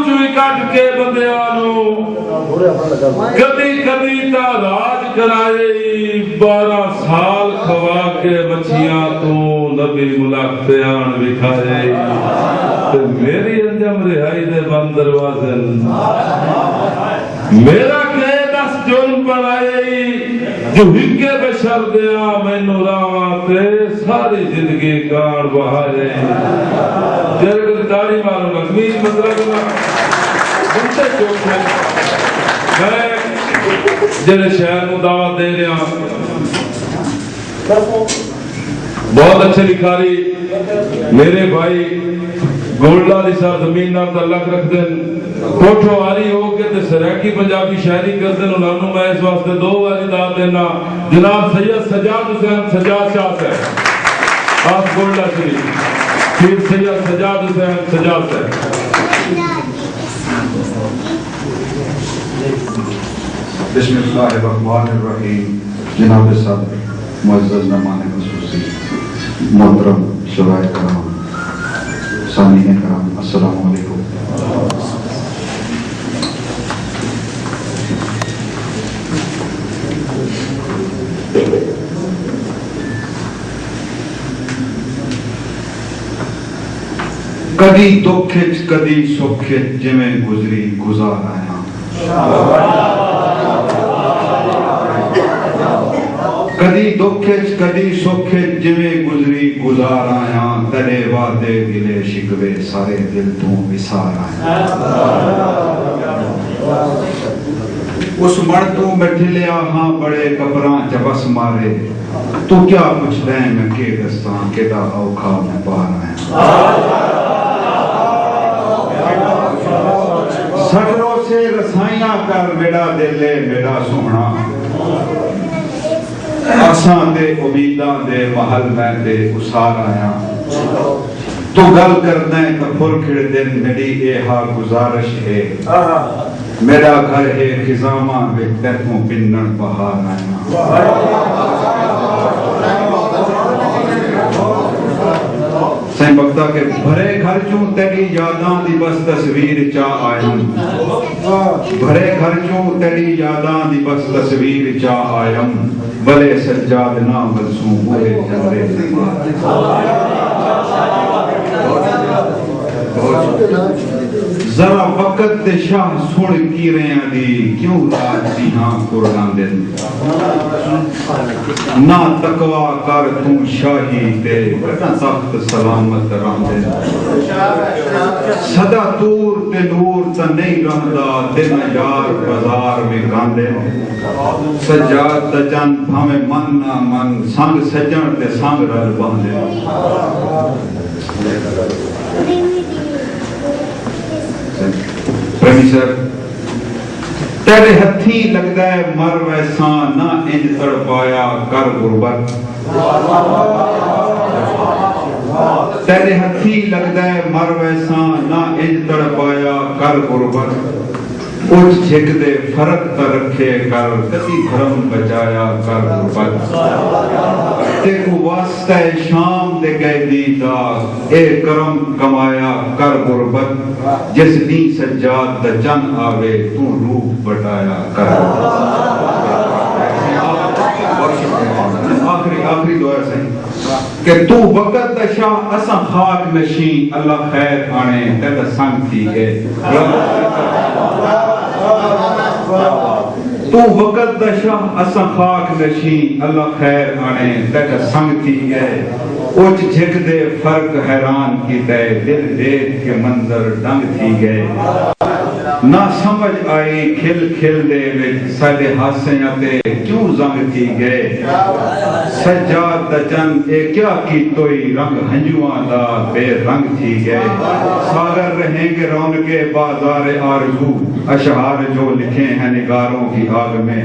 चुई कट के बंदियां कदी कदी ता राज कराए 12 साल खवा के मछियां तू नबी मुलाक़ते आन विखाए ते मेरी अंजम रिहाई दे बंद दरवाजे मेरा के 10 जुल्म बनाए जो हिके बशर दिया मैनू रावा ते सारी जिंदगी गाड़ बहाए तेरे दाढ़ी मारो कमीज मतलब मुझसे चौक है मैं जेरे शहर को दावत दे रहा बहुत अच्छे लिखारी मेरे भाई गोल्डा दी साथ जमीन नाल तल्लक रखते कोठो आरी हो के ते सराकी पंजाबी शायरी करते उन्होंने मैं इस वास्ते 2 बारी दाद देना जनाब सैयद सजाद हुसैन सजाद शाह साहब आप गोल्डा शरीफ फिर सैयद सजाद हुसैन सजाद साहब बिस्मिल्लाहिर्रहमानिर्रहीम जनाब सदर मुअज़्ज़ज़ मेहमान खुसूसी मोहतरम शुराए कराम सामीन कराम अस्सलामु अलैकुम। कदी दुख कदी सुख जिमें गुजरी गुजार आया कदी दुख कदी सुख जिमें गुजरी गुजार आया तेरे वादे गिले शिकवे सारे दिल तू विसार आया उस मण तू बैठे लिया हाँ बड़े कपरां चबस मारे तू क्या कुछ रहे मैं के दस्तां केड़ा औखा मैं पार आया सगरों से रसाइयां कर मेरा दिले मेरा सोहना असां दे उम्मीदां दे महल मैं दे उसार आया तू गल करदा है तो फुर खिड़ दिन मेरी एहा गुजारिश है मेरा घर है खिजामा विच तैथों पिन्नण बहार आया सही बख्ता के भरे घर चूं तेरी यादां दी बस तस्वीर चा आयम भरे घर चूं तेरी यादां दी बस तस्वीर चा आयम भले सज्जाद ना बरसू पूरे जबरे जरा वक्त ते शाह सुन की रेया दी क्यों राज सिंहा कुर्बान ना तकवा कर तू शाही ते तख्त सलामत रहंदे सदा तूर ते नूर त नहीं रहंदा दिन यार बाजार में गांदे सजाद त चन भावे मन ना मन संग सजण ते संग रल बंदे प्रोफेसर तेरे हथी लगदा है मर वैसा ना इंज तड़पाया कर गुरबत तेरे हथी लगदा है मर वैसा ना इंज तड़पाया कर गुरबत उठ झिक दे फर्क त रखे कर कसी धर्म बचाया कर गुरबत तेको वास्ता शाम दे गए दीदा ए करम कमाया कर गुरबत जिस दी सज्जाद द चन आवे तू रूप बटाया कर आखिरी दुआ सही कि तू वक़्त द शाह असा खाक नशी अल्लाह खैर आने तेरा संग थी है तू वक़्त द शाह असा खाक नशी अल्लाह खैर आने तेरा संग थी है उच झिक दे फर्क हैरान की तय दिल देख के मंजर दंग थी गए ना समझ आई खिल खिल दे विच साडे हासियां ते क्यों जंग थी गए सज्जाद द चन ए क्या की तोई रंग हंजुआं दा बेरंग थी गए सागर रहेंगे रौनके बाजार आरज़ू अशहार जो लिखे हैं निगारों की आग में